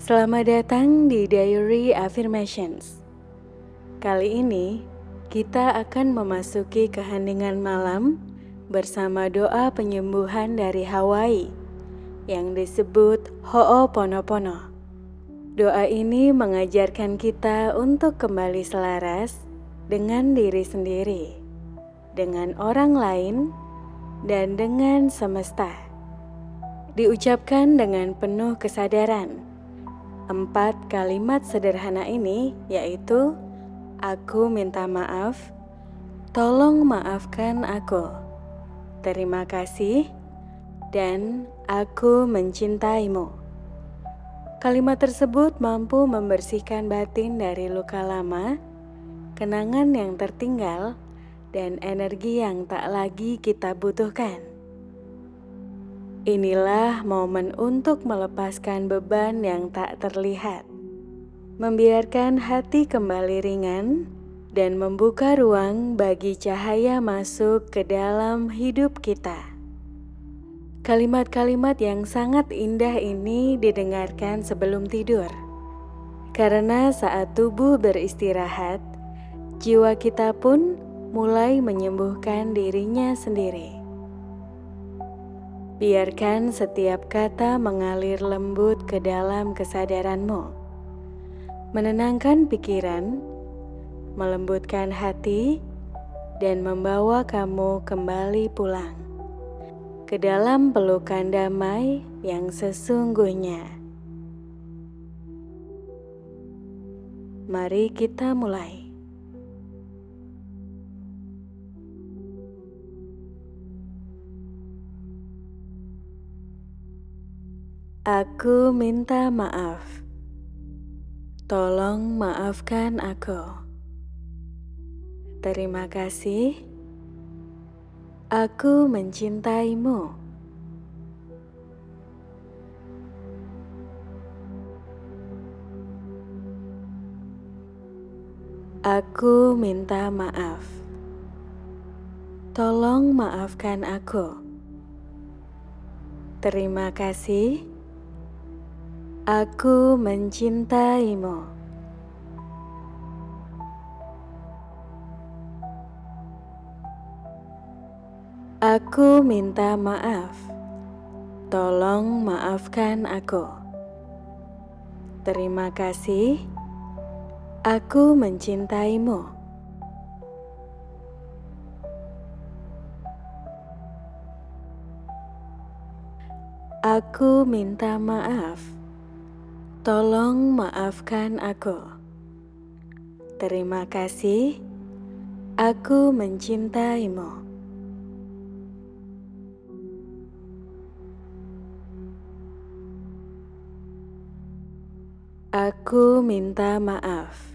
Selamat datang di Diary Affirmations. Kali ini kita akan memasuki keheningan malam bersama doa penyembuhan dari Hawaii yang disebut Ho'oponopono. Doa ini mengajarkan kita untuk kembali selaras dengan diri sendiri, dengan orang lain, dan dengan semesta. Diucapkan dengan penuh kesadaran. 4 kalimat sederhana ini yaitu aku minta maaf, tolong maafkan aku, terima kasih, dan aku mencintaimu. Kalimat tersebut mampu membersihkan batin dari luka lama, kenangan yang tertinggal, dan energi yang tak lagi kita butuhkan. Inilah momen untuk melepaskan beban yang tak terlihat, membiarkan hati kembali ringan, dan membuka ruang bagi cahaya masuk ke dalam hidup kita. Kalimat-kalimat yang sangat indah ini didengarkan sebelum tidur, karena saat tubuh beristirahat, jiwa kita pun mulai menyembuhkan dirinya sendiri. Biarkan setiap kata mengalir lembut ke dalam kesadaranmu, menenangkan pikiran, melembutkan hati, dan membawa kamu kembali pulang ke dalam pelukan damai yang sesungguhnya. Mari kita mulai. Aku minta maaf. Tolong maafkan aku. Terima kasih. Aku mencintaimu. Aku minta maaf. Tolong maafkan aku. Terima kasih. Aku mencintaimu. Aku minta maaf. Tolong maafkan aku. Terima kasih. Aku mencintaimu. Aku minta maaf. Tolong maafkan aku. Terima kasih. Aku mencintaimu. Aku minta maaf.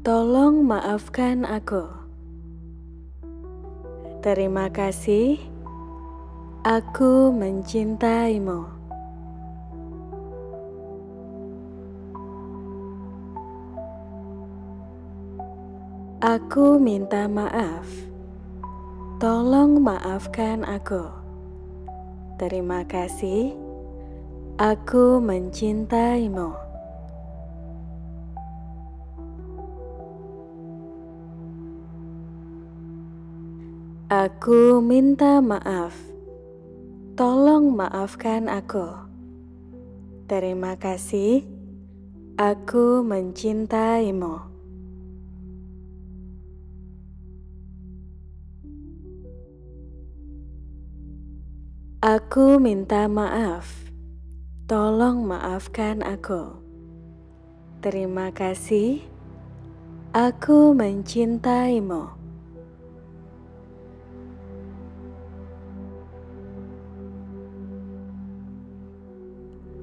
Tolong maafkan aku. Terima kasih. Aku mencintaimu. Aku minta maaf. Tolong maafkan aku. Terima kasih. Aku mencintaimu. Aku minta maaf. Tolong maafkan aku. Terima kasih. Aku mencintaimu. Aku minta maaf. Tolong maafkan aku. Terima kasih. Aku mencintaimu.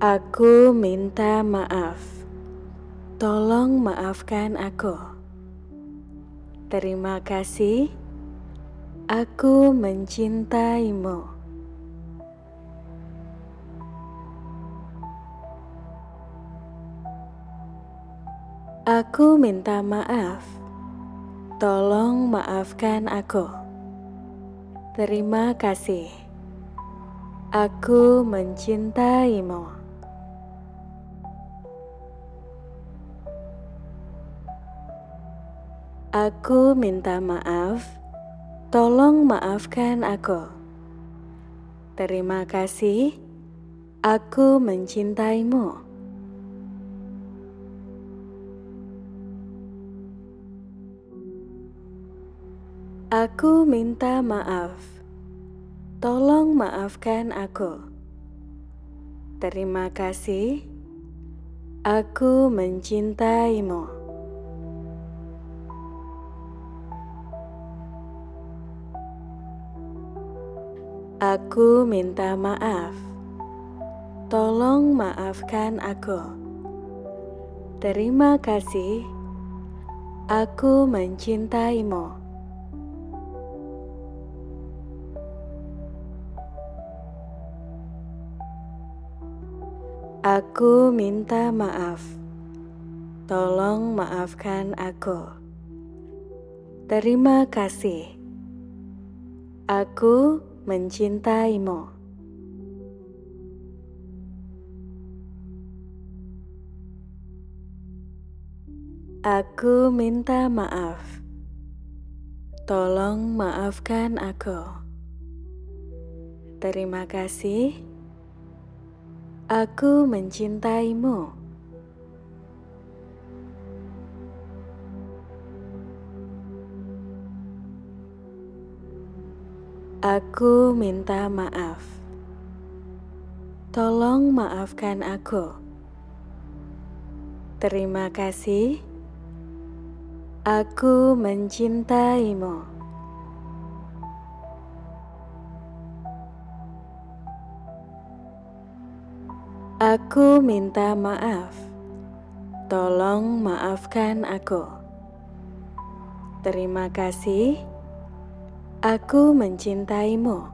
Aku minta maaf. Tolong maafkan aku. Terima kasih. Aku mencintaimu. Aku minta maaf. Tolong maafkan aku. Terima kasih. Aku mencintaimu. Aku minta maaf, tolong maafkan aku. Terima kasih, aku mencintaimu. Aku minta maaf, tolong maafkan aku. Terima kasih, aku mencintaimu. Aku minta maaf, tolong maafkan aku. Terima kasih, aku mencintaimu. Aku minta maaf, tolong maafkan aku. Terima kasih, aku mencintaimu. Aku minta maaf, tolong maafkan aku. Terima kasih, aku mencintaimu. Aku minta maaf, tolong maafkan aku. Terima kasih, aku mencintaimu. Aku minta maaf, tolong maafkan aku. Terima kasih, aku mencintaimu.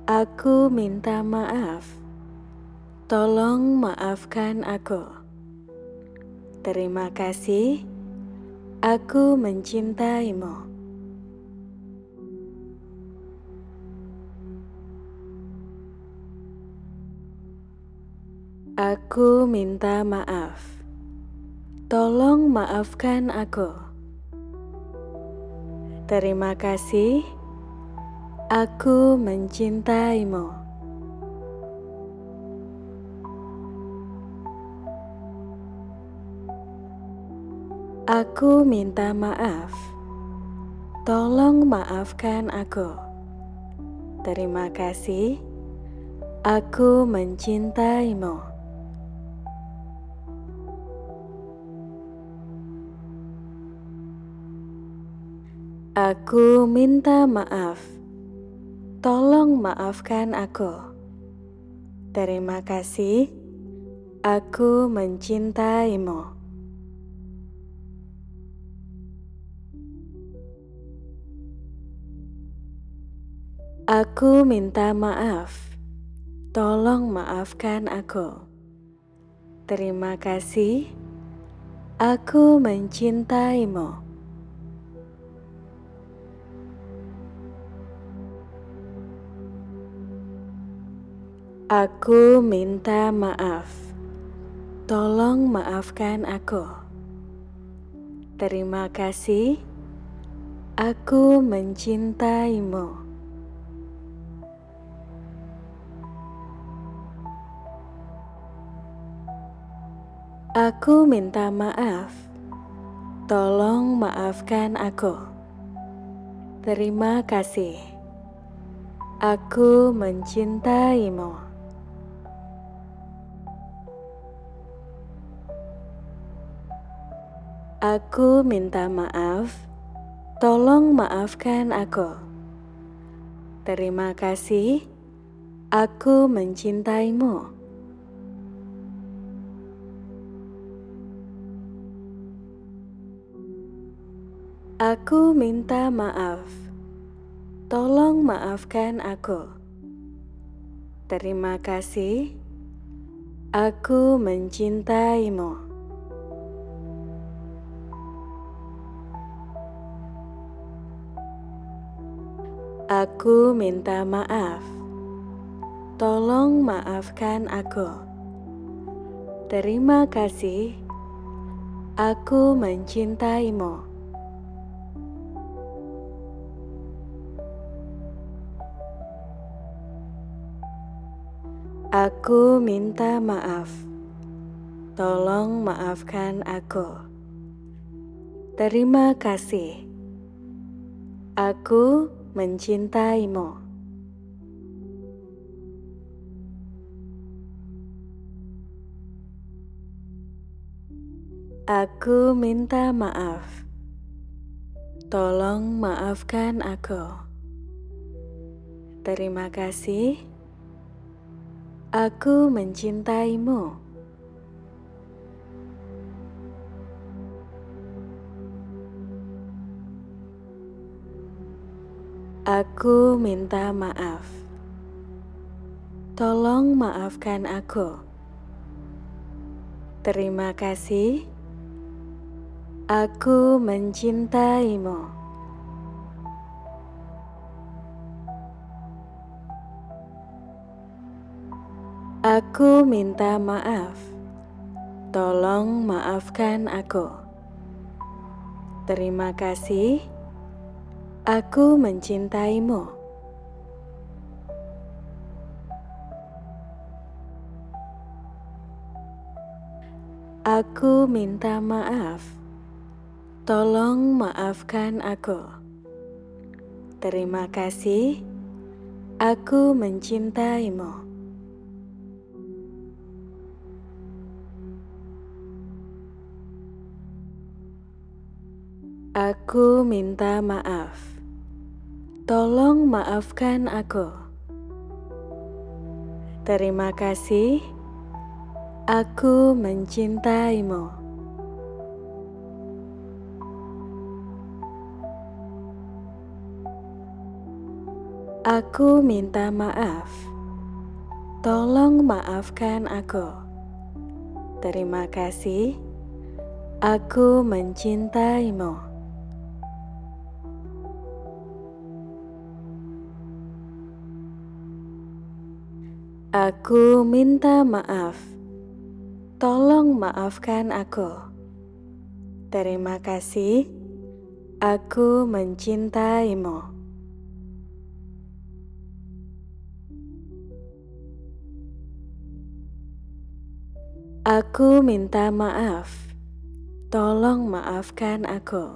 Aku minta maaf, tolong maafkan aku. Terima kasih, aku mencintaimu. Aku minta maaf, tolong maafkan aku. Terima kasih, aku mencintaimu. Aku minta maaf, tolong maafkan aku. Terima kasih, aku mencintaimu. Aku minta maaf, tolong maafkan aku. Terima kasih, aku mencintaimu. Aku minta maaf, tolong maafkan aku. Terima kasih, aku mencintaimu. Aku minta maaf, tolong maafkan aku. Terima kasih, aku mencintaimu. Aku minta maaf, tolong maafkan aku. Terima kasih, aku mencintaimu. Aku minta maaf, tolong maafkan aku. Terima kasih, aku mencintaimu. Aku minta maaf, tolong maafkan aku. Terima kasih, aku mencintaimu. Aku minta maaf, tolong maafkan aku. Terima kasih, aku mencintaimu. Aku minta maaf, tolong maafkan aku. Terima kasih, aku mencintaimu. Aku minta maaf, tolong maafkan aku. Terima kasih, aku mencintaimu. Aku minta maaf, tolong maafkan aku. Terima kasih, aku mencintaimu. Aku minta maaf, tolong maafkan aku. Terima kasih, aku mencintaimu. Aku minta maaf, tolong maafkan aku. Terima kasih, aku mencintaimu. Aku minta maaf, tolong maafkan aku. Terima kasih, aku mencintaimu. Aku minta maaf, tolong maafkan aku. Terima kasih, aku mencintaimu. Aku minta maaf, tolong maafkan aku. Terima kasih, aku mencintaimu. Aku minta maaf, tolong maafkan aku.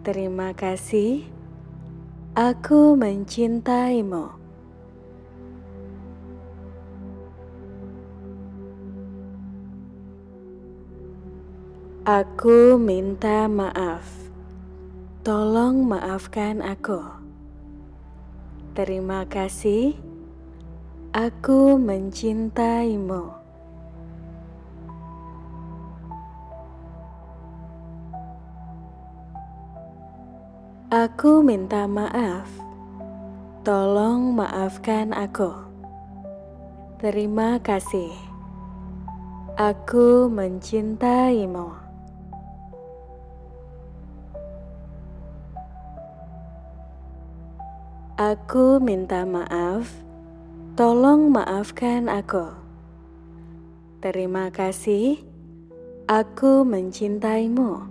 Terima kasih, aku mencintaimu. Aku minta maaf, tolong maafkan aku. Terima kasih, aku mencintaimu. Aku minta maaf, tolong maafkan aku. Terima kasih, aku mencintaimu. Aku minta maaf, tolong maafkan aku. Terima kasih, aku mencintaimu.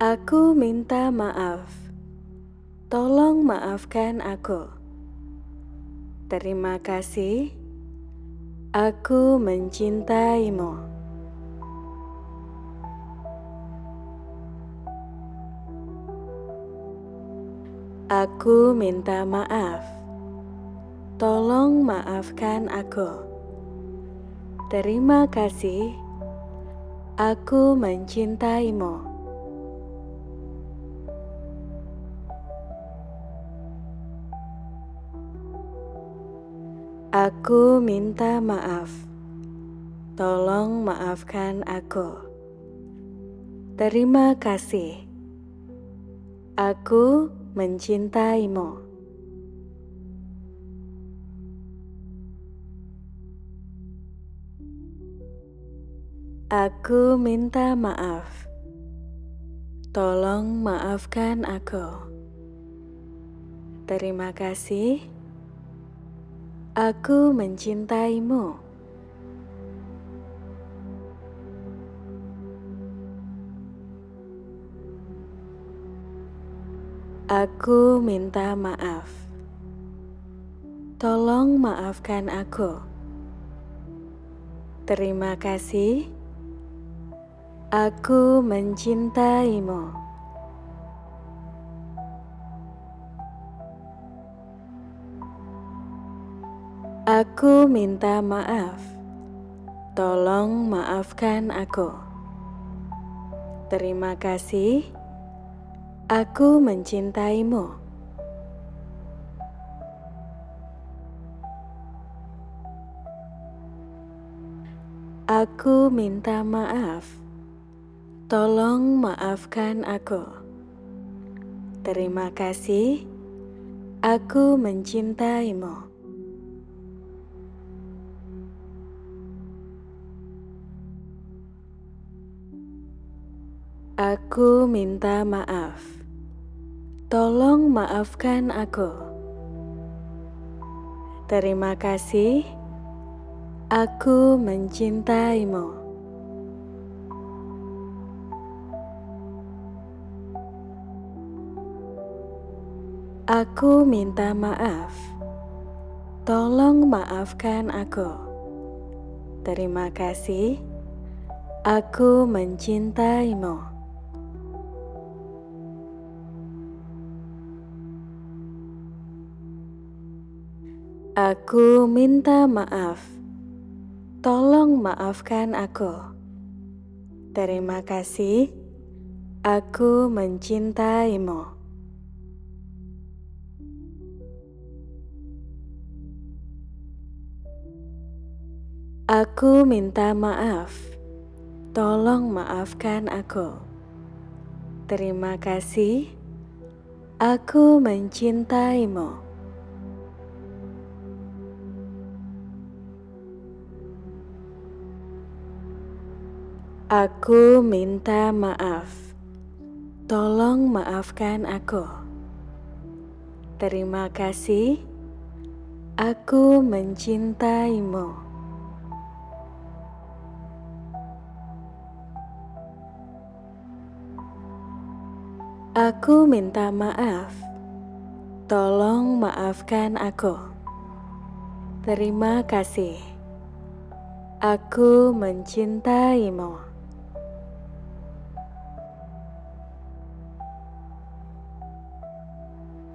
Aku minta maaf, tolong maafkan aku. Terima kasih, aku mencintaimu. Aku minta maaf, tolong maafkan aku. Terima kasih, aku mencintaimu. Aku minta maaf, tolong maafkan aku. Terima kasih, aku mencintaimu. Aku minta maaf, tolong maafkan aku. Terima kasih. Aku mencintaimu. Aku minta maaf. Tolong maafkan aku. Terima kasih. Aku mencintaimu. Aku minta maaf. Tolong maafkan aku. Terima kasih. Aku mencintaimu. Aku minta maaf. Tolong maafkan aku. Terima kasih. Aku mencintaimu. Aku minta maaf. Tolong maafkan aku. Terima kasih. Aku mencintaimu. Aku minta maaf. Tolong maafkan aku. Terima kasih. Aku mencintaimu. Aku minta maaf. Tolong maafkan aku. Terima kasih. Aku mencintaimu. Aku minta maaf. Tolong maafkan aku. Terima kasih. Aku mencintaimu. Aku minta maaf. Tolong maafkan aku. Terima kasih. Aku mencintaimu. Aku minta maaf. Tolong maafkan aku. Terima kasih. Aku mencintaimu.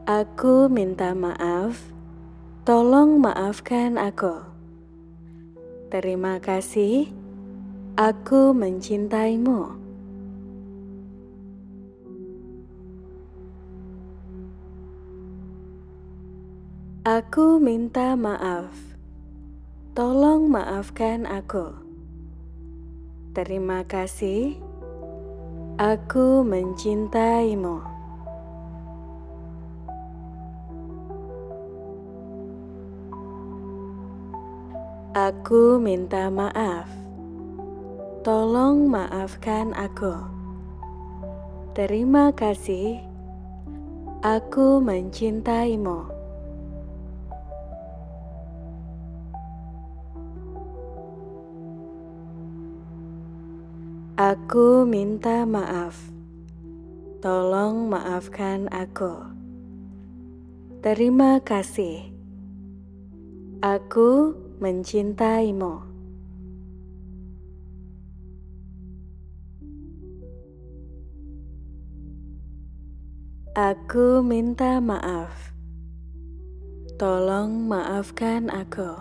Aku minta maaf. Tolong maafkan aku. Terima kasih. Aku mencintaimu. Aku minta maaf. Tolong maafkan aku. Terima kasih. Aku mencintaimu. Aku minta maaf. Tolong maafkan aku. Terima kasih. Aku mencintaimu. Aku minta maaf. Tolong maafkan aku. Terima kasih. Aku mencintaimu. Aku minta maaf. Tolong maafkan aku.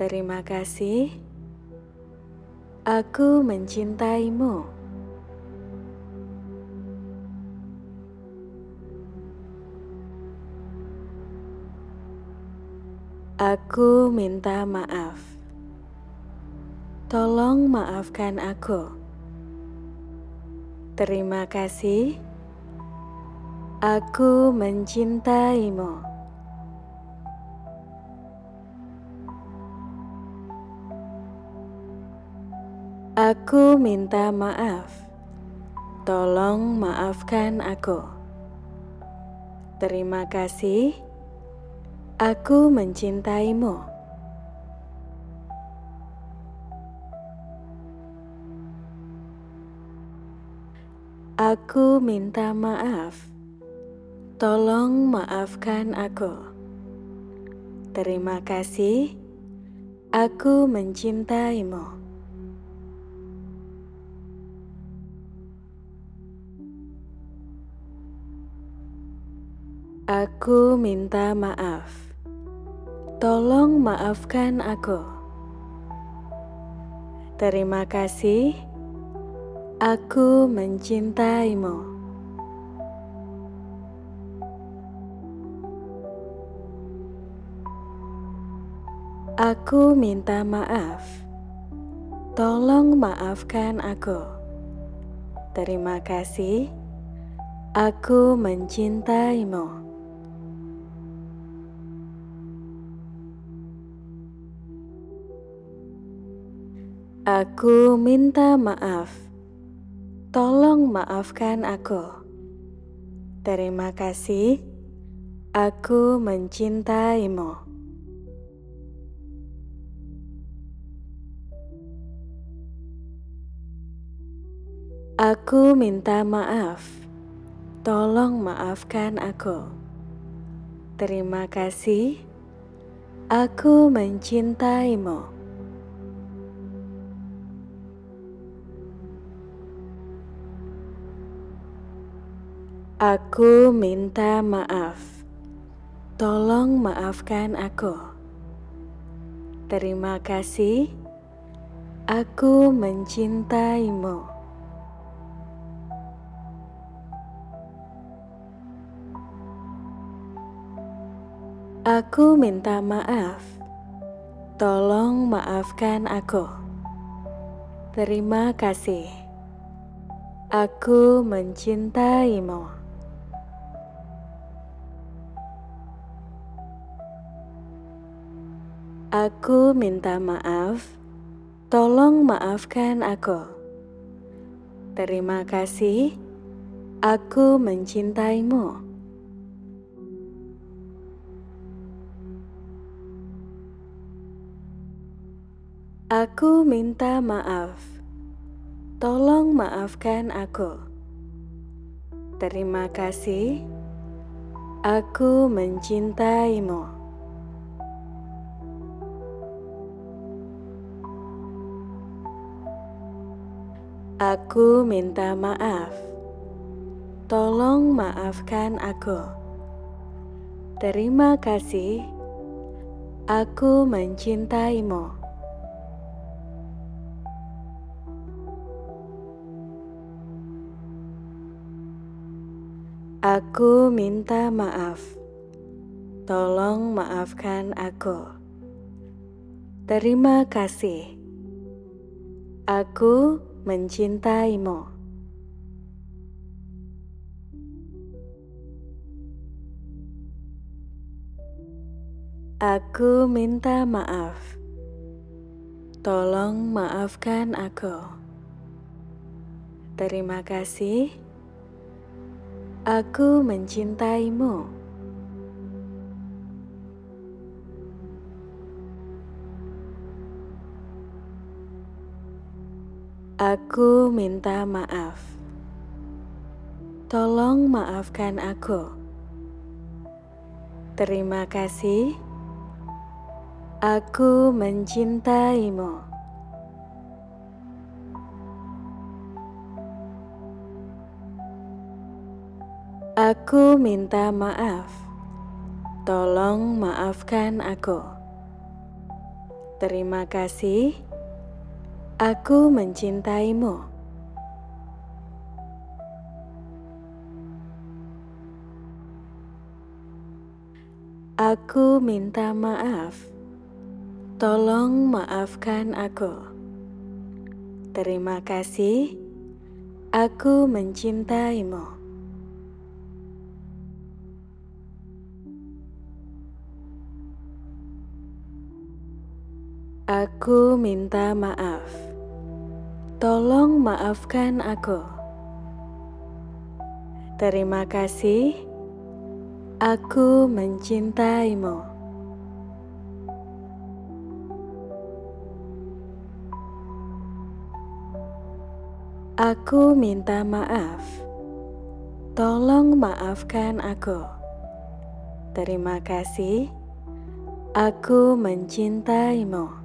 Terima kasih. Aku mencintaimu. Aku minta maaf. Tolong maafkan aku. Terima kasih. Aku mencintaimu. Aku minta maaf. Tolong maafkan aku. Terima kasih, aku mencintaimu. Aku minta maaf, tolong maafkan aku. Terima kasih, aku mencintaimu. Aku minta maaf, tolong maafkan aku. Terima kasih, aku mencintaimu. Aku minta maaf, tolong maafkan aku. Terima kasih, aku mencintaimu. Aku minta maaf, tolong maafkan aku. Terima kasih, aku mencintaimu. Aku minta maaf, tolong maafkan aku. Terima kasih, aku mencintaimu. Aku minta maaf, tolong maafkan aku. Terima kasih, aku mencintaimu. Aku minta maaf, tolong maafkan aku. Terima kasih, aku mencintaimu. Aku minta maaf, tolong maafkan aku. Terima kasih, aku mencintaimu. Aku minta maaf, tolong maafkan aku. Terima kasih, aku mencintaimu. Aku minta maaf, tolong maafkan aku. Terima kasih, aku mencintaimu. Aku minta maaf, tolong maafkan aku. Terima kasih, aku mencintaimu. Aku minta maaf, tolong maafkan aku. Terima kasih, aku mencintaimu. Aku minta maaf, tolong maafkan aku. Terima kasih, aku mencintaimu. Aku minta maaf, tolong maafkan aku. Terima kasih, aku mencintaimu. Aku minta maaf, tolong maafkan aku. Terima kasih, aku mencintaimu. Aku minta maaf, tolong maafkan aku. Terima kasih, Aku mencintaimu. Aku minta maaf. Tolong maafkan aku. Terima kasih. Aku mencintaimu.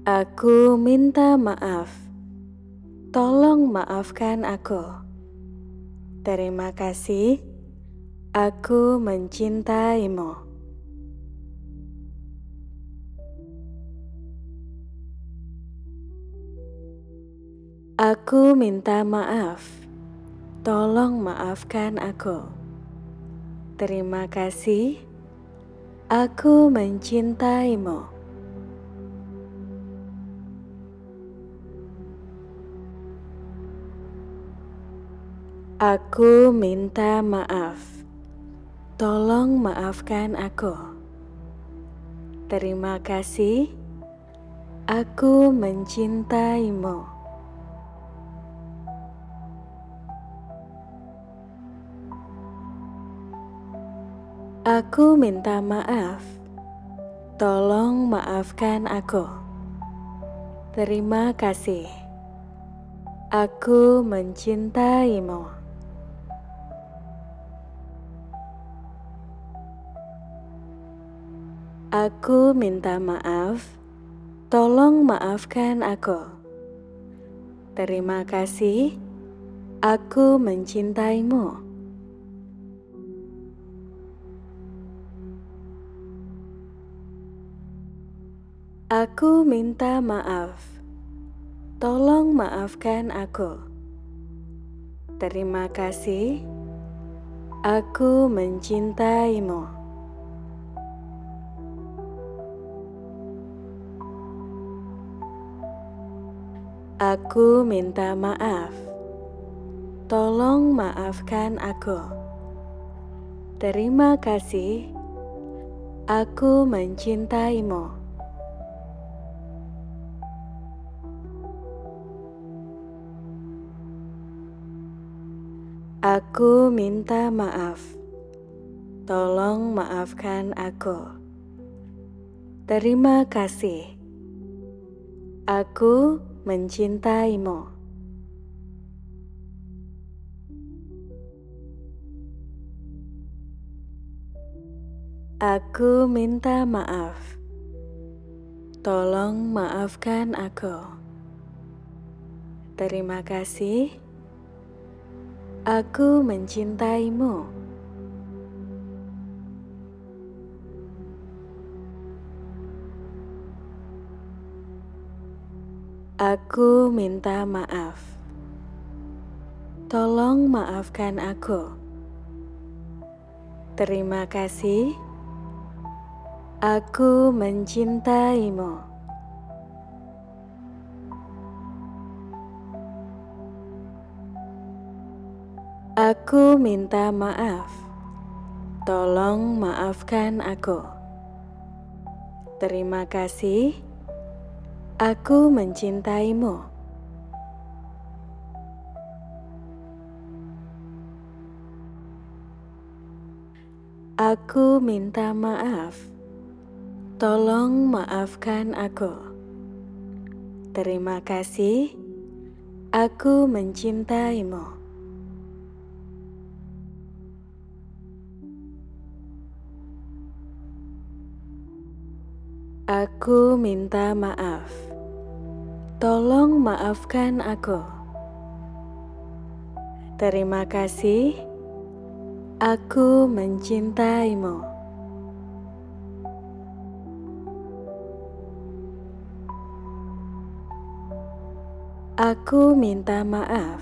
Aku minta maaf. Tolong maafkan aku. Terima kasih. Aku mencintaimu. Aku minta maaf. Tolong maafkan aku. Terima kasih. Aku mencintaimu. Aku minta maaf. Tolong maafkan aku. Terima kasih. Aku mencintaimu. Aku minta maaf. Tolong maafkan aku. Terima kasih. Aku mencintaimu. Aku minta maaf. Tolong maafkan aku. Terima kasih. Aku mencintaimu. Aku minta maaf. Tolong maafkan aku. Terima kasih. Aku mencintaimu. Aku minta maaf. Tolong maafkan aku. Terima kasih. Aku mencintaimu. Aku minta maaf. Tolong maafkan aku. Terima kasih. Aku mencintaimu. Aku minta maaf. Tolong maafkan aku. Terima kasih. Aku mencintaimu. Aku minta maaf. Tolong maafkan aku. Terima kasih. Aku mencintaimu. Aku minta maaf. Tolong maafkan aku. Terima kasih. Aku mencintaimu. Aku minta maaf. Tolong maafkan aku. Terima kasih. Aku mencintaimu. Aku minta maaf. Tolong maafkan aku. Terima kasih. Aku mencintaimu. Aku minta maaf.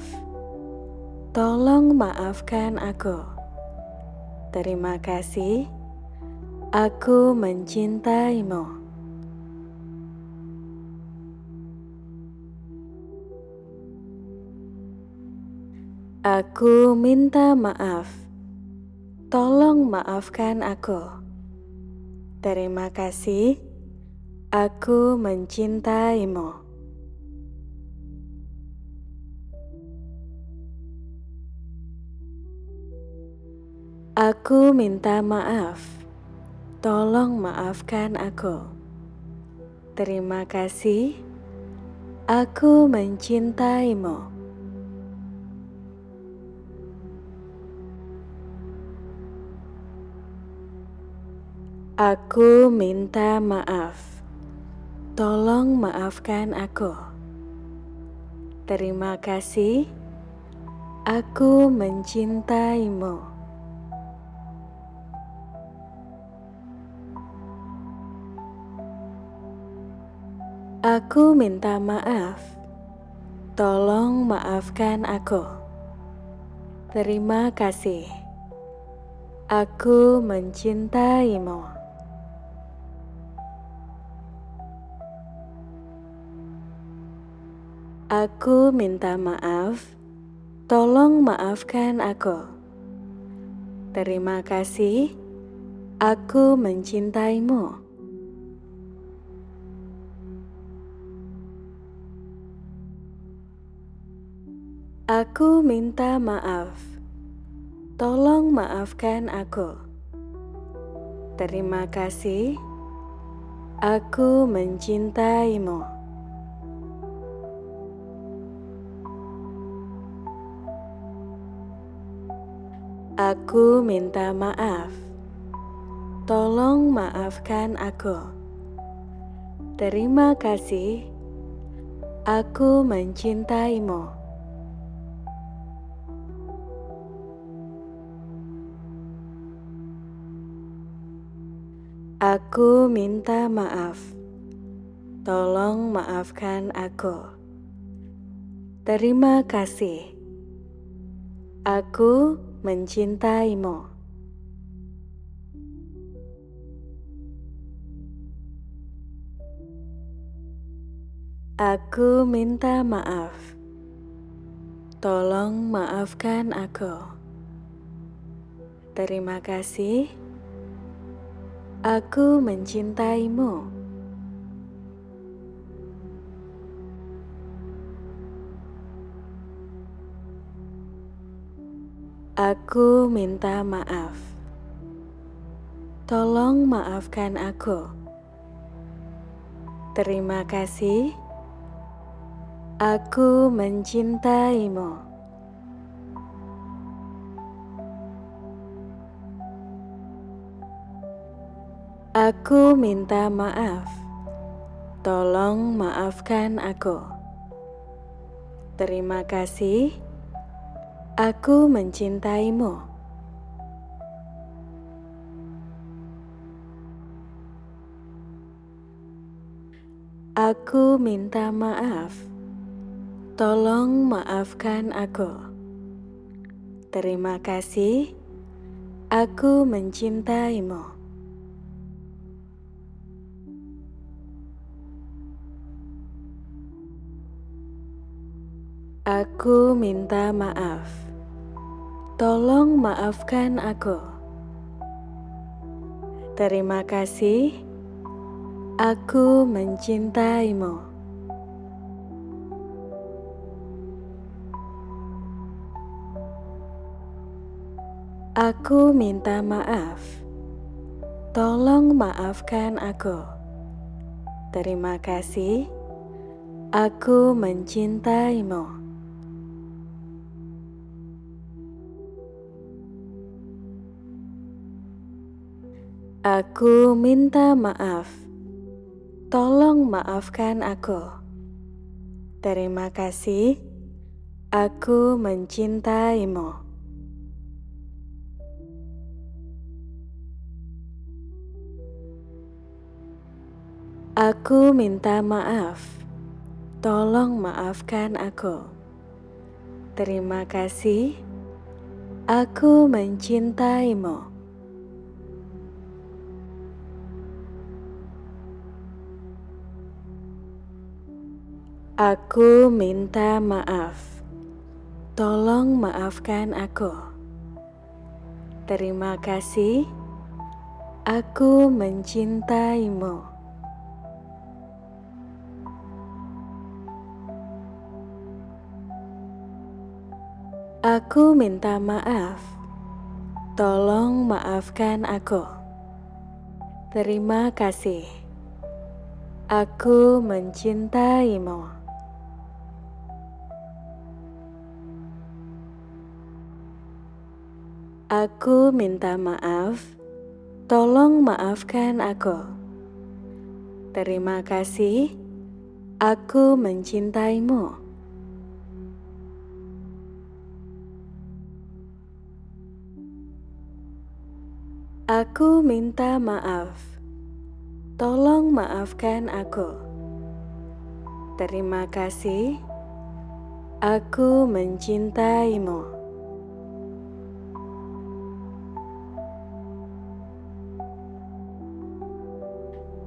Tolong maafkan aku. Terima kasih. Aku mencintaimu. Aku minta maaf. Tolong maafkan aku. Terima kasih. Aku mencintaimu. Aku minta maaf. Tolong maafkan aku. Terima kasih. Aku mencintaimu. Aku minta maaf. Tolong maafkan aku. Terima kasih. Aku mencintaimu. Aku minta maaf. Tolong maafkan aku. Terima kasih. Aku mencintaimu. Aku minta maaf. Tolong maafkan aku. Terima kasih. Aku mencintaimu. Aku minta maaf. Tolong maafkan aku. Terima kasih. Aku mencintaimu. Aku minta maaf. Tolong maafkan aku. Terima kasih. Aku mencintaimu. Aku minta maaf. Tolong maafkan aku. Terima kasih. Aku mencintaimu. Aku minta maaf. Tolong maafkan aku. Terima kasih. Aku mencintaimu. Aku minta maaf. Tolong maafkan aku. Terima kasih. Aku mencintaimu. Aku minta maaf. Tolong maafkan aku. Terima kasih. Aku mencintaimu. Aku minta maaf. Tolong maafkan aku. Terima kasih. Aku mencintaimu. Aku minta maaf. Tolong maafkan aku. Terima kasih. Aku mencintaimu. Aku minta maaf. Tolong maafkan aku. Terima kasih. Aku mencintaimu. Aku minta maaf. Tolong maafkan aku. Terima kasih. Aku mencintaimu. Aku minta maaf. Tolong maafkan aku. Terima kasih. Aku mencintaimu. Aku minta maaf. Tolong maafkan aku. Terima kasih. Aku mencintaimu. Aku minta maaf. Tolong maafkan aku. Terima kasih. Aku mencintaimu. Aku minta maaf. Tolong maafkan aku. Terima kasih. Aku mencintaimu. Aku minta maaf. Tolong maafkan aku. Terima kasih. Aku mencintaimu.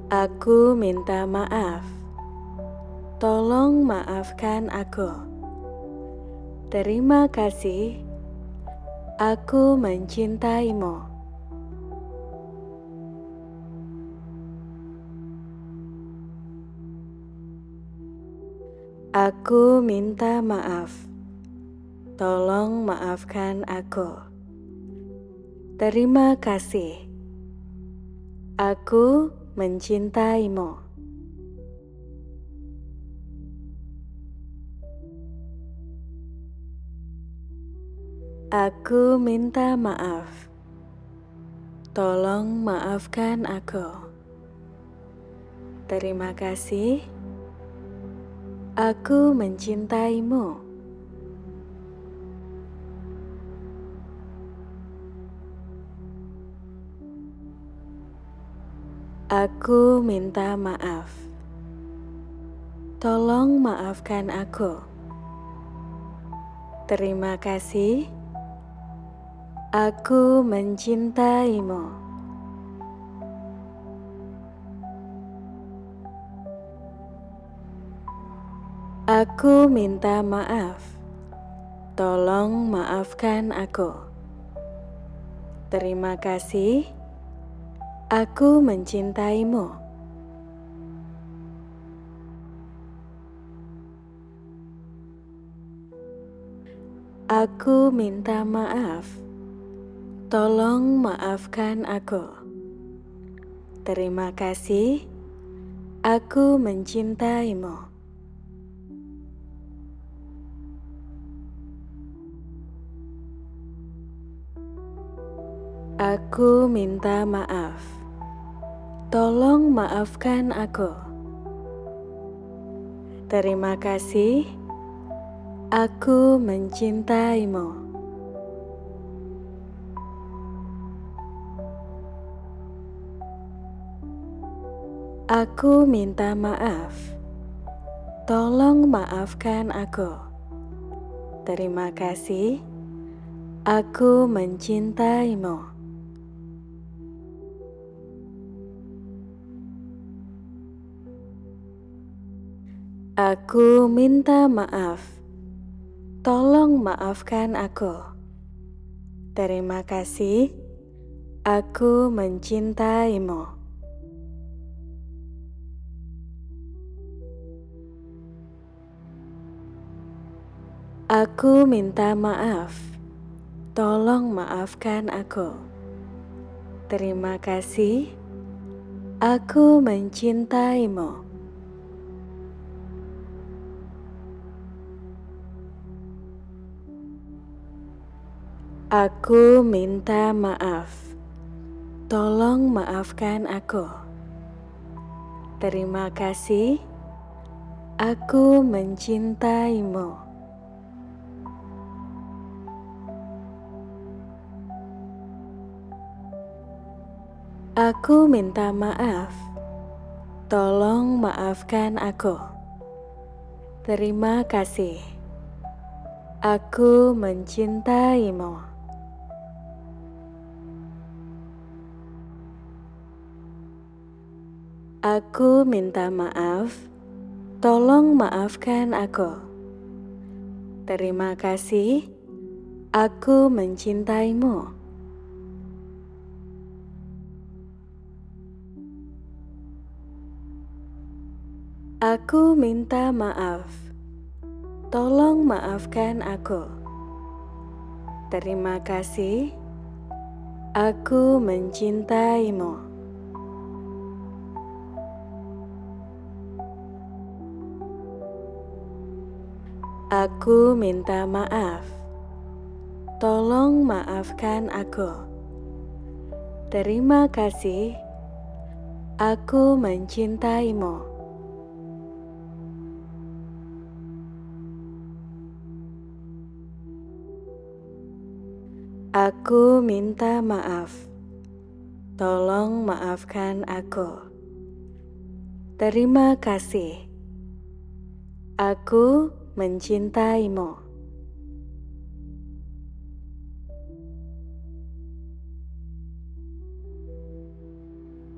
Aku minta maaf. Tolong maafkan aku. Terima kasih. Aku mencintaimu. Aku minta maaf. Tolong maafkan aku. Terima kasih. Aku mencintaimu. Aku minta maaf. Tolong maafkan aku. Terima kasih. Aku mencintaimu. Aku minta maaf. Tolong maafkan aku. Terima kasih. Aku mencintaimu. Aku minta maaf. Tolong maafkan aku. Terima kasih. Aku mencintaimu. Aku minta maaf. Tolong maafkan aku. Terima kasih. Aku mencintaimu. Aku minta maaf. Tolong maafkan aku. Terima kasih. Aku mencintaimu. Aku minta maaf. Tolong maafkan aku. Terima kasih. Aku mencintaimu. Aku minta maaf. Tolong maafkan aku. Terima kasih. Aku mencintaimu. Aku minta maaf. Tolong maafkan aku. Terima kasih. Aku mencintaimu. Aku minta maaf. Tolong maafkan aku. Terima kasih. Aku mencintaimu. Aku minta maaf. Tolong maafkan aku. Terima kasih. Aku mencintaimu. Aku minta maaf. Tolong maafkan aku. Terima kasih. Aku mencintaimu. Aku minta maaf. Tolong maafkan aku. Terima kasih. Aku mencintaimu. Aku minta maaf. Tolong maafkan aku. Terima kasih. Aku mencintaimu. Aku minta maaf. Tolong maafkan aku. Terima kasih. Aku mencintaimu.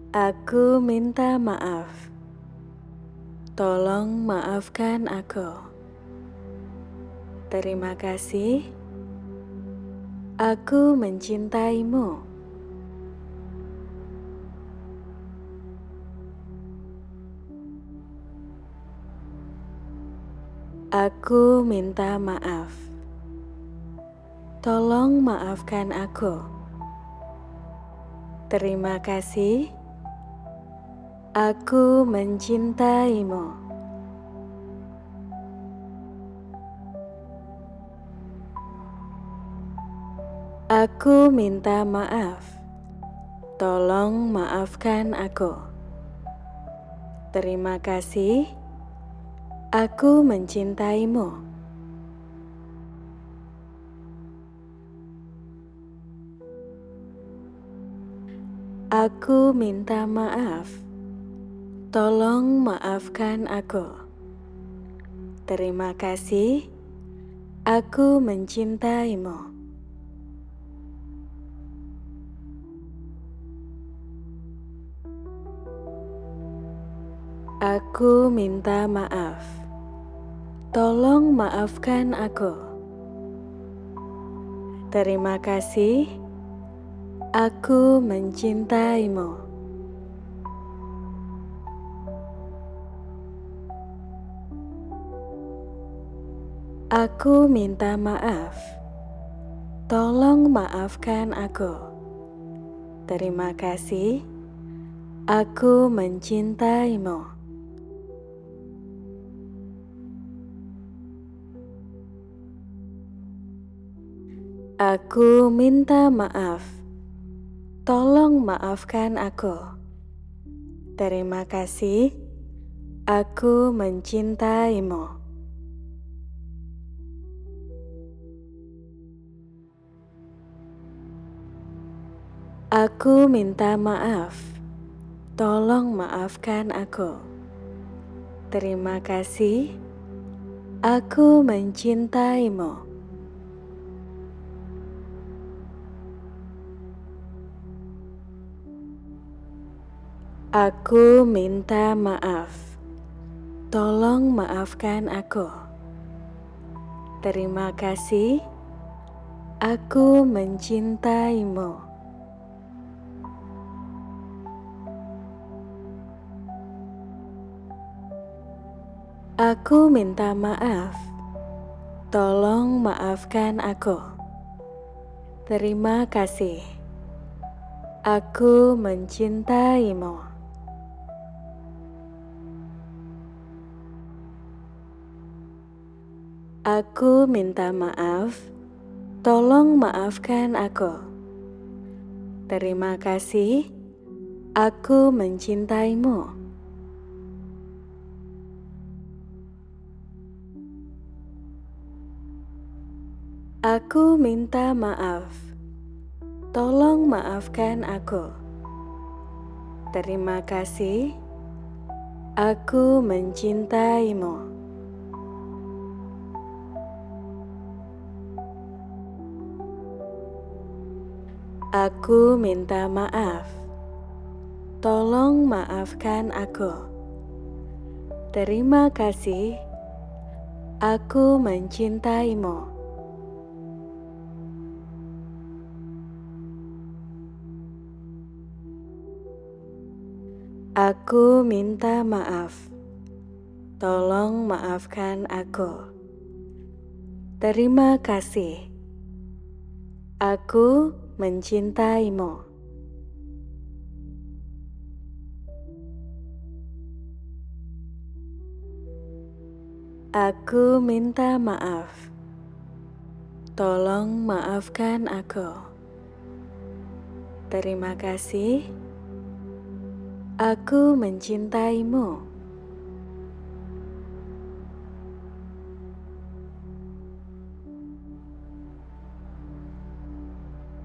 Aku minta maaf. Tolong maafkan aku. Terima kasih. Aku mencintaimu. Aku minta maaf. Tolong maafkan aku. Terima kasih. Aku mencintaimu. Aku minta maaf. Tolong maafkan aku. Terima kasih. Aku mencintaimu. Aku minta maaf. Tolong maafkan aku. Terima kasih. Aku mencintaimu. Aku minta maaf. Tolong maafkan aku. Terima kasih. Aku mencintaimu. Aku minta maaf. Tolong maafkan aku. Terima kasih. Aku mencintaimu. Aku minta maaf. Tolong maafkan aku. Terima kasih. Aku mencintaimu. Aku minta maaf. Tolong maafkan aku. Terima kasih. Aku mencintaimu. Aku minta maaf. Tolong maafkan aku. Terima kasih. Aku mencintaimu. Aku minta maaf. Tolong maafkan aku. Terima kasih. Aku mencintaimu. Aku minta maaf. Tolong maafkan aku. Terima kasih. Aku mencintaimu. Aku minta maaf. Tolong maafkan aku. Terima kasih. Aku mencintaimu. Aku minta maaf. Tolong maafkan aku. Terima kasih. Aku mencintaimu. Aku minta maaf. Tolong maafkan aku. Terima kasih. Aku mencintaimu. Aku minta maaf. Tolong maafkan aku. Terima kasih. Aku mencintaimu.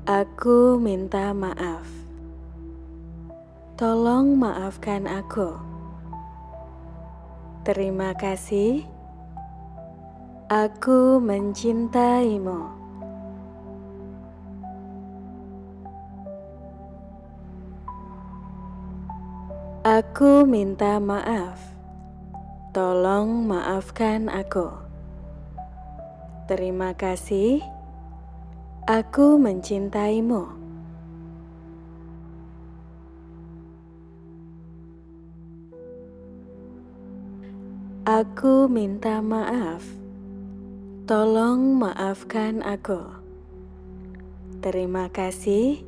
Aku minta maaf. Tolong maafkan aku. Terima kasih. Aku mencintaimu. Aku minta maaf. Tolong maafkan aku. Terima kasih. Aku mencintaimu. Aku minta maaf. Tolong maafkan aku. Terima kasih.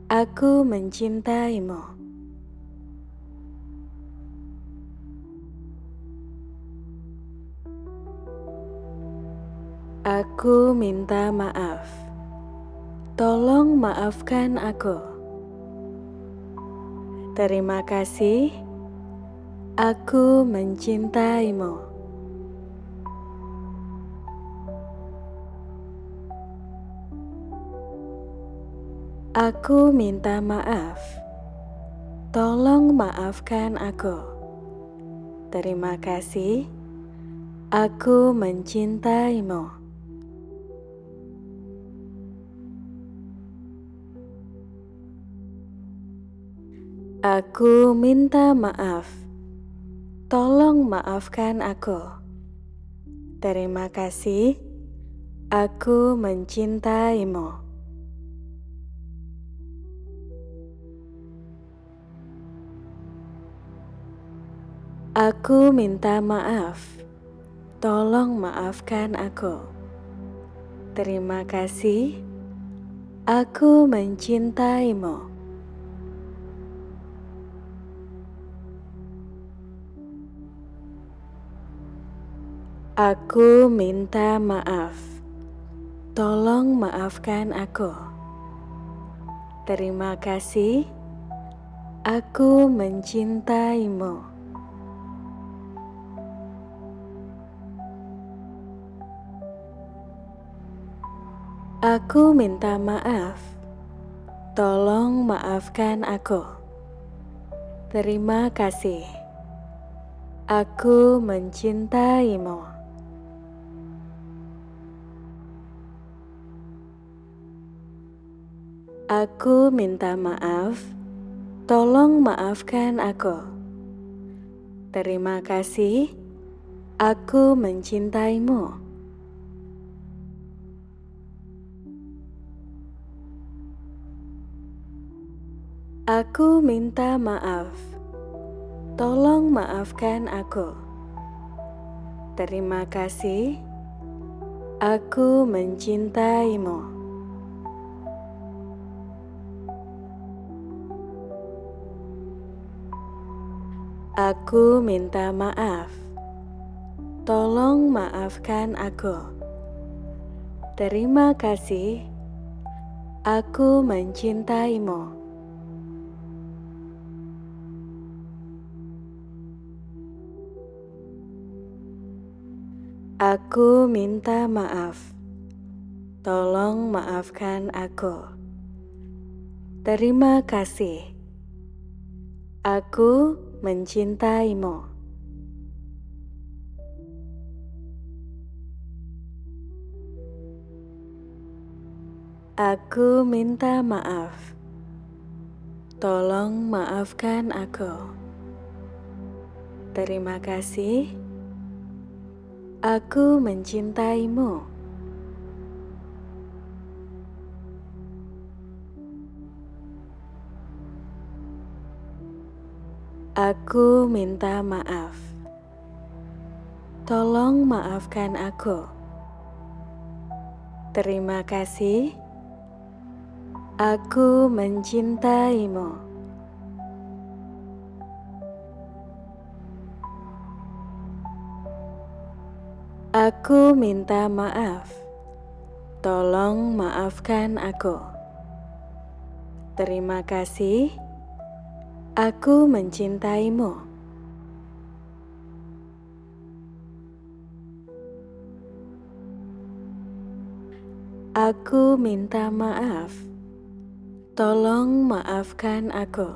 Aku mencintaimu. Aku minta maaf. Tolong maafkan aku. Terima kasih. Aku mencintaimu. Aku minta maaf. Tolong maafkan aku. Terima kasih. Aku mencintaimu. Aku minta maaf. Tolong maafkan aku. Terima kasih. Aku mencintaimu. Aku minta maaf. Tolong maafkan aku. Terima kasih. Aku mencintaimu. Aku minta maaf. Tolong maafkan aku. Terima kasih. Aku mencintaimu. Aku minta maaf. Tolong maafkan aku. Terima kasih. Aku mencintaimu. Aku minta maaf. Tolong maafkan aku. Terima kasih. Aku mencintaimu. Aku minta maaf. Tolong maafkan aku. Terima kasih. Aku mencintaimu. Aku minta maaf. Tolong maafkan aku. Terima kasih. Aku mencintaimu. Aku minta maaf. Tolong maafkan aku. Terima kasih. Aku mencintaimu. Aku minta maaf. Tolong maafkan aku. Terima kasih. Aku mencintaimu. Aku minta maaf. Tolong maafkan aku. Terima kasih. Aku mencintaimu. Aku minta maaf. Tolong maafkan aku. Terima kasih. Aku mencintaimu. Aku minta maaf. Tolong maafkan aku.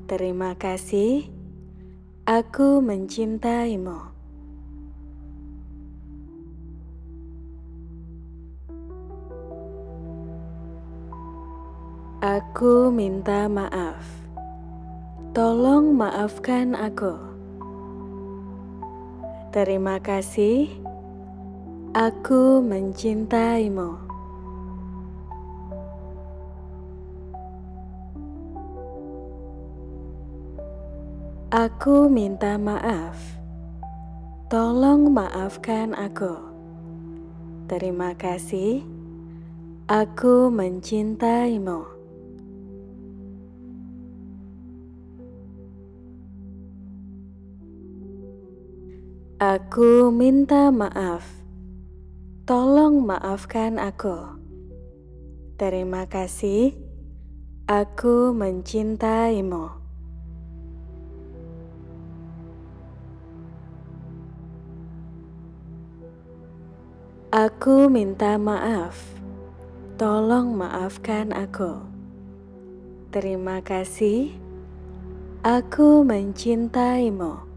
Terima kasih. Aku mencintaimu. Aku minta maaf. Tolong maafkan aku. Terima kasih. Aku mencintaimu. Aku minta maaf. Tolong maafkan aku. Terima kasih. Aku mencintaimu. Aku minta maaf. Tolong maafkan aku. Terima kasih. Aku mencintaimu. Aku minta maaf. Tolong maafkan aku. Terima kasih. Aku mencintaimu.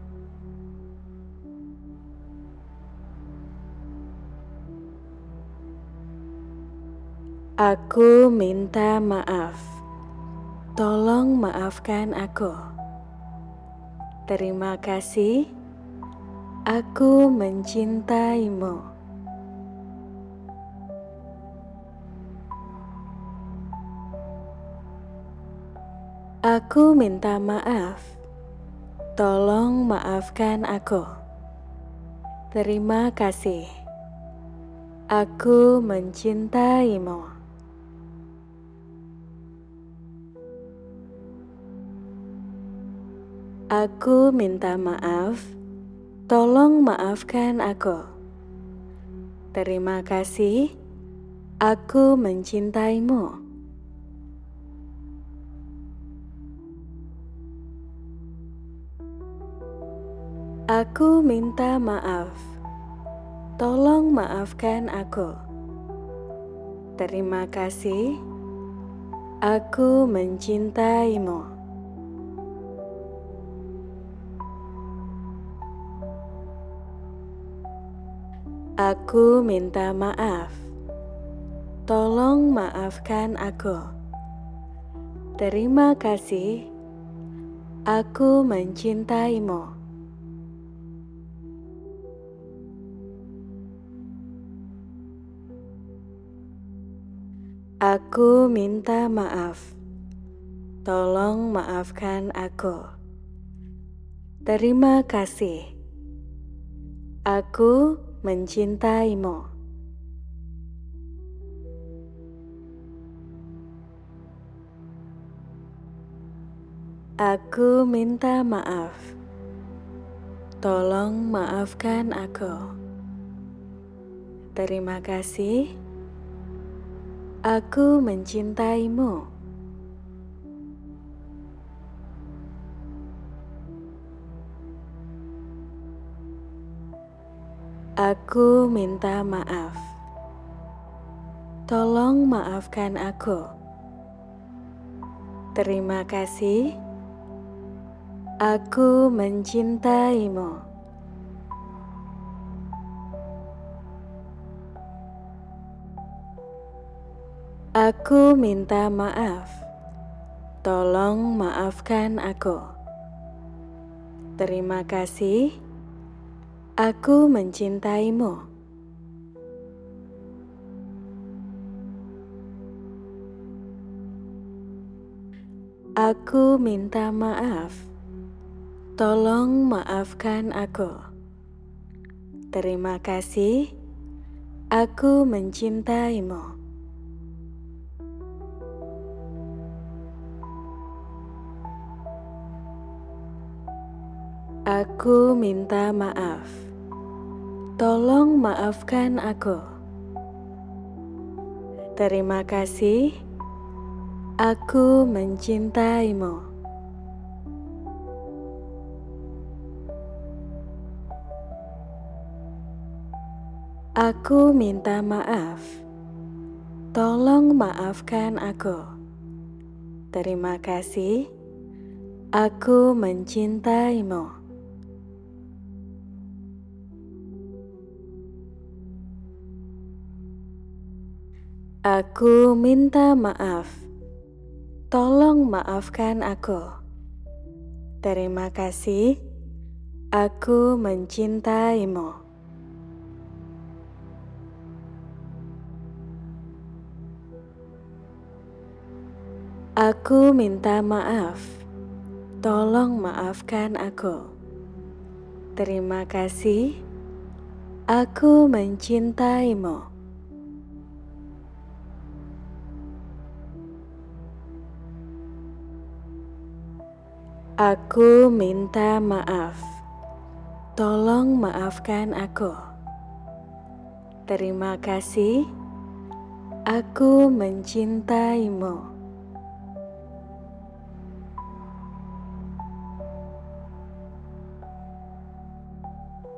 Aku minta maaf. Tolong maafkan aku. Terima kasih. Aku mencintaimu. Aku minta maaf. Tolong maafkan aku. Terima kasih. Aku mencintaimu. Aku minta maaf. Tolong maafkan aku. Terima kasih. Aku mencintaimu. Aku minta maaf. Tolong maafkan aku. Terima kasih. Aku mencintaimu. Aku minta maaf. Tolong maafkan aku. Terima kasih. Aku mencintaimu. Aku minta maaf. Tolong maafkan aku. Terima kasih. Aku mencintaimu. Aku minta maaf. Tolong maafkan aku. Terima kasih. Aku mencintaimu. Aku minta maaf. Tolong maafkan aku. Terima kasih. Aku mencintaimu. Aku minta maaf. Tolong maafkan aku. Terima kasih. Aku mencintaimu. Aku minta maaf. Tolong maafkan aku. Terima kasih. Aku mencintaimu. Aku minta maaf. Tolong maafkan aku. Terima kasih. Aku mencintaimu. Aku minta maaf. Tolong maafkan aku. Terima kasih. Aku mencintaimu. Aku minta maaf. Tolong maafkan aku. Terima kasih. Aku mencintaimu. Aku minta maaf. Tolong maafkan aku. Terima kasih. Aku mencintaimu. Aku minta maaf. Tolong maafkan aku. Terima kasih. Aku mencintaimu.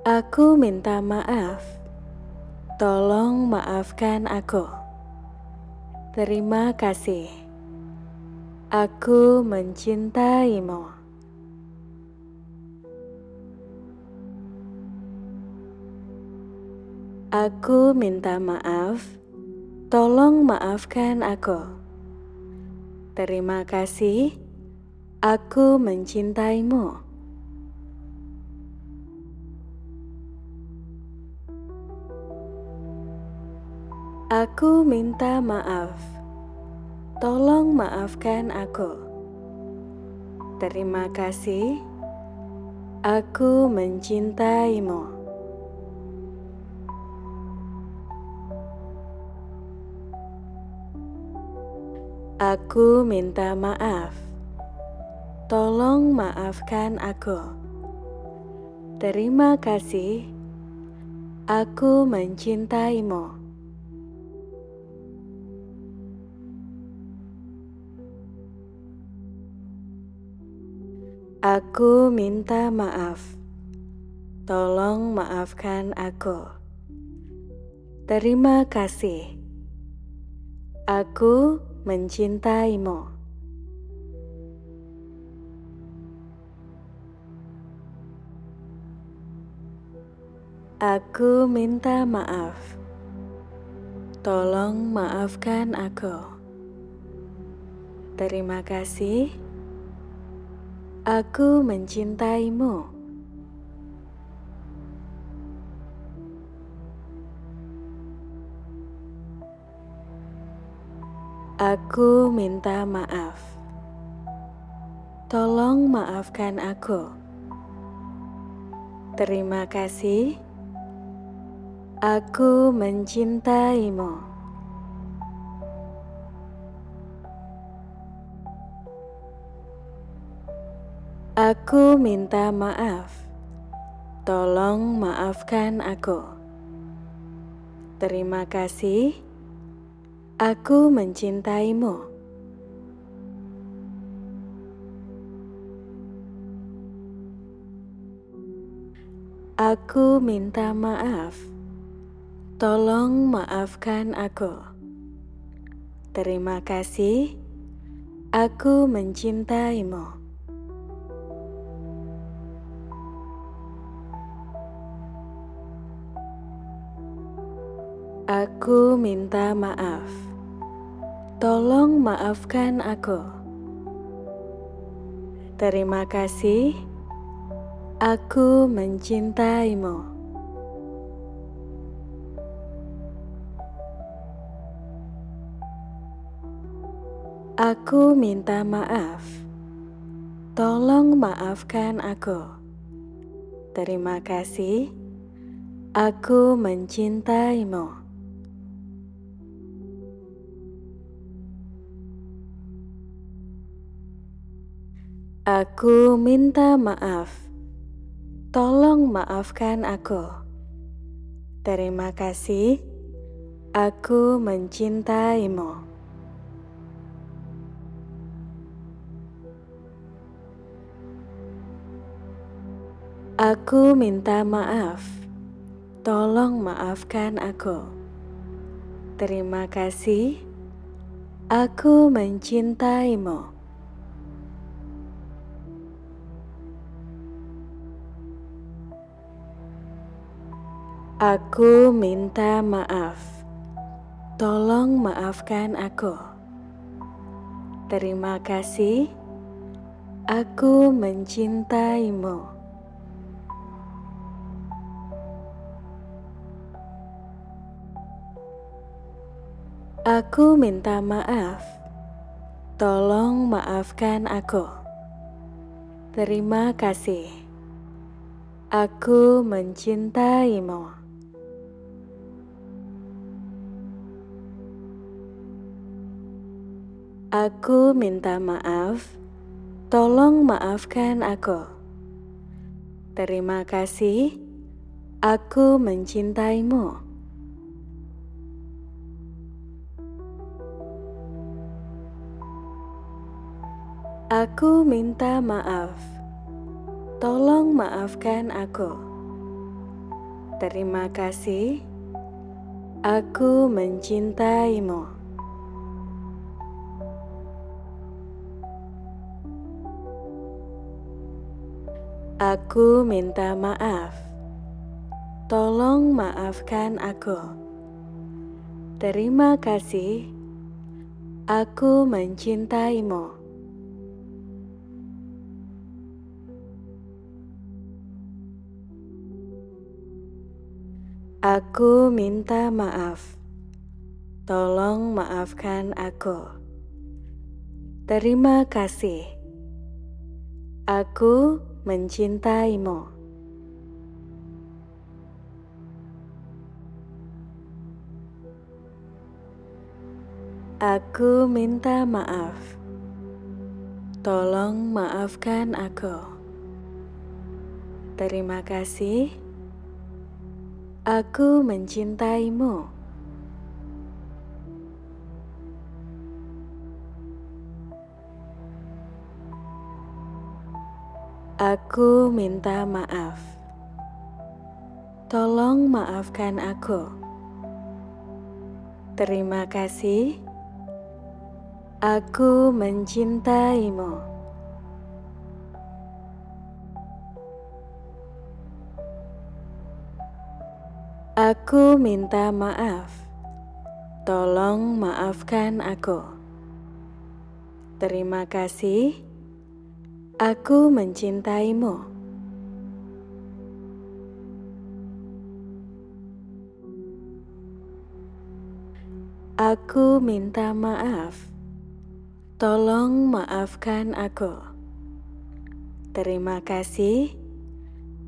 Aku minta maaf. Tolong maafkan aku. Terima kasih. Aku mencintaimu. Aku minta maaf. Tolong maafkan aku. Terima kasih. Aku mencintaimu. Aku minta maaf. Tolong maafkan aku. Terima kasih. Aku mencintaimu. Aku minta maaf. Tolong maafkan aku. Terima kasih. Aku mencintaimu. Aku minta maaf. Tolong maafkan aku. Terima kasih. Aku mencintaimu. Aku minta maaf. Tolong maafkan aku. Terima kasih. Aku mencintaimu. Aku minta maaf. Tolong maafkan aku. Terima kasih. Aku mencintaimu. Aku minta maaf. Tolong maafkan aku. Terima kasih. Aku mencintaimu. Aku minta maaf. Tolong maafkan aku. Terima kasih. Aku mencintaimu. Aku minta maaf. Tolong maafkan aku. Terima kasih. Aku mencintaimu. Aku minta maaf. Tolong maafkan aku. Terima kasih. Aku mencintaimu. Aku minta maaf. Tolong maafkan aku. Terima kasih, aku mencintaimu. Aku minta maaf. Tolong maafkan aku. Terima kasih, aku mencintaimu. Aku minta maaf. Tolong maafkan aku. Terima kasih, aku mencintaimu. Aku minta maaf. Tolong maafkan aku. Terima kasih, aku mencintaimu. Aku minta maaf. Tolong maafkan aku. Terima kasih, aku mencintaimu. Aku minta maaf. Tolong maafkan aku. Terima kasih, aku mencintaimu. Aku minta maaf. Tolong maafkan aku. Terima kasih, aku mencintaimu. Aku minta maaf. Tolong maafkan aku. Terima kasih, aku mencintaimu. Aku minta maaf. Tolong maafkan aku. Terima kasih, aku mencintaimu. Aku minta maaf. Tolong maafkan aku. Terima kasih, aku mencintaimu. Aku minta maaf. Tolong maafkan aku. Terima kasih, aku mencintaimu. Aku minta maaf. Tolong maafkan aku. Terima kasih,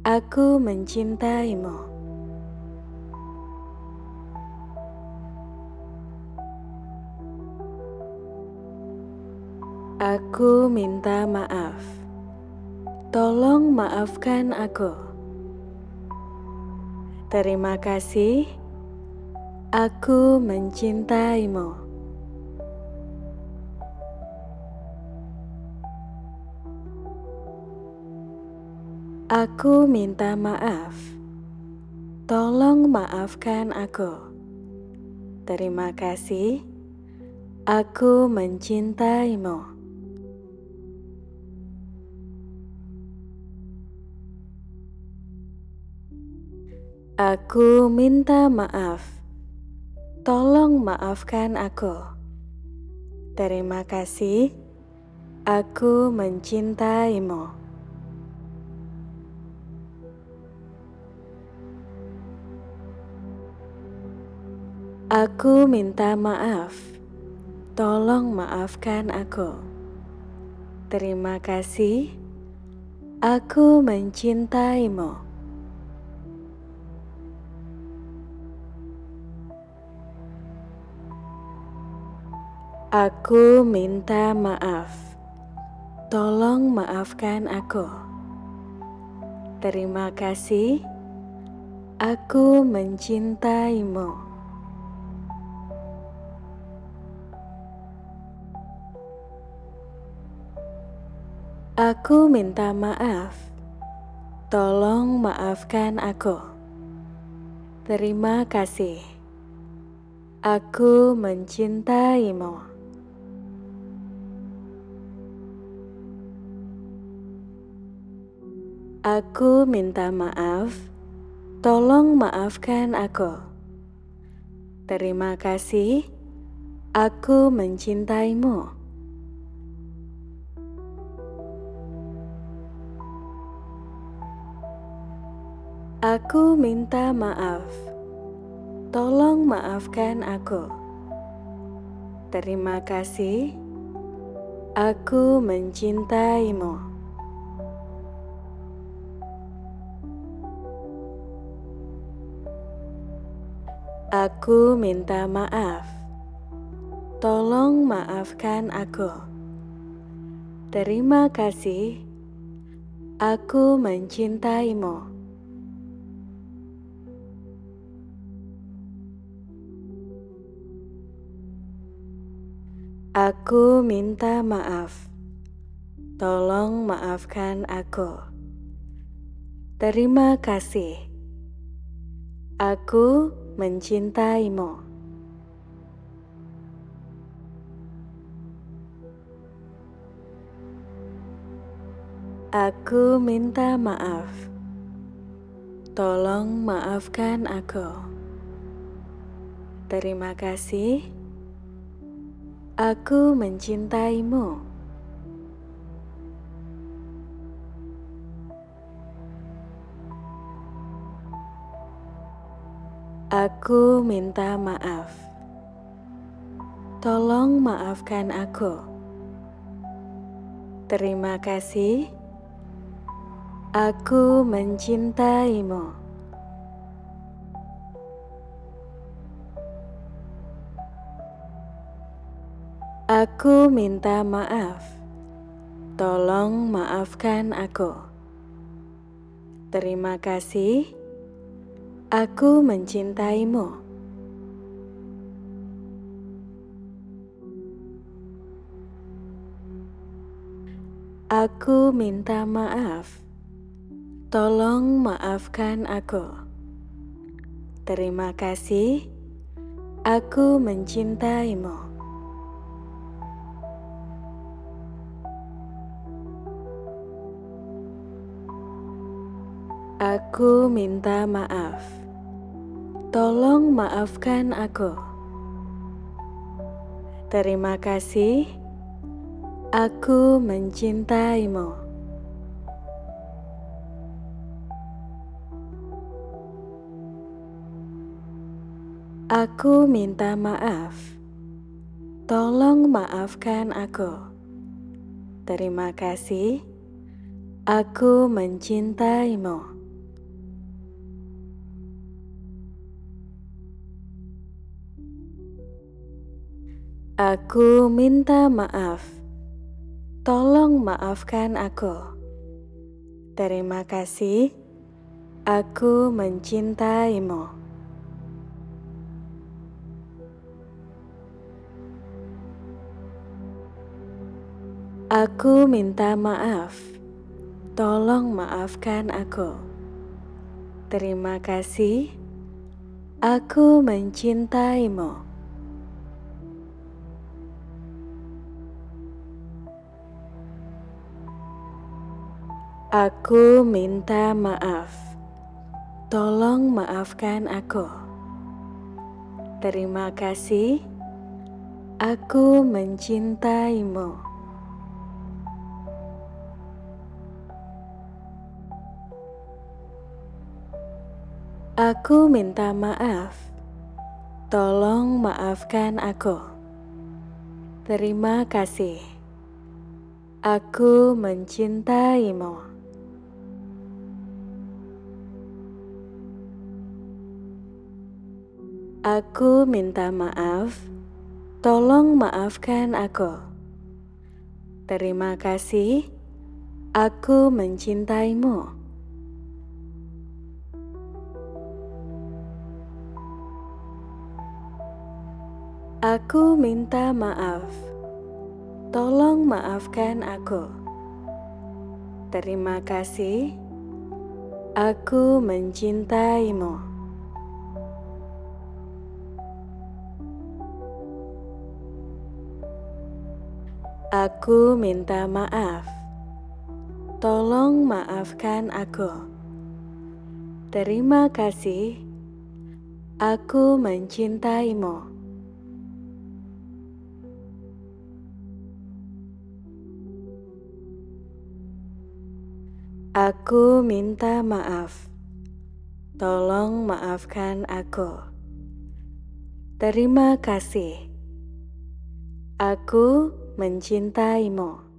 aku mencintaimu. Aku minta maaf. Tolong maafkan aku. Terima kasih, aku mencintaimu. Aku minta maaf. Tolong maafkan aku. Terima kasih, aku mencintaimu. Aku minta maaf. Tolong maafkan aku. Terima kasih, aku mencintaimu. Aku minta maaf. Tolong maafkan aku. Terima kasih, aku mencintaimu. Aku minta maaf. Tolong maafkan aku. Terima kasih, aku mencintaimu. Aku minta maaf, tolong maafkan aku. Terima kasih, aku mencintaimu. Aku minta maaf, tolong maafkan aku. Terima kasih, aku mencintaimu. Aku minta maaf, tolong maafkan aku. Terima kasih, aku mencintaimu. Aku minta maaf, tolong maafkan aku. Terima kasih, aku mencintaimu. Aku minta maaf, tolong maafkan aku. Terima kasih, aku mencintaimu. Aku minta maaf, tolong maafkan aku. Terima kasih, aku mencintaimu. Aku minta maaf, tolong maafkan aku. Terima kasih, aku mencintaimu. Aku minta maaf, tolong maafkan aku. Terima kasih, aku mencintaimu. Aku minta maaf, tolong maafkan aku. Terima kasih, aku mencintaimu. Aku minta maaf, tolong maafkan aku. Terima kasih, aku mencintaimu. Aku minta maaf, tolong maafkan aku. Terima kasih, aku mencintaimu. Aku minta maaf, tolong maafkan aku. Terima kasih, aku mencintaimu. Aku minta maaf, tolong maafkan aku. Terima kasih, aku mencintaimu. Aku minta maaf, tolong maafkan aku. Terima kasih, aku mencintaimu. Aku minta maaf, tolong maafkan aku. Terima kasih, aku mencintaimu. Aku minta maaf, tolong maafkan aku. Terima kasih, aku mencintaimu. Aku minta maaf. Tolong maafkan aku. Terima kasih. Aku mencintaimu. Aku minta maaf. Tolong maafkan aku. Terima kasih. Aku mencintaimu. Aku minta maaf. Tolong maafkan aku. Terima kasih. Aku mencintaimu.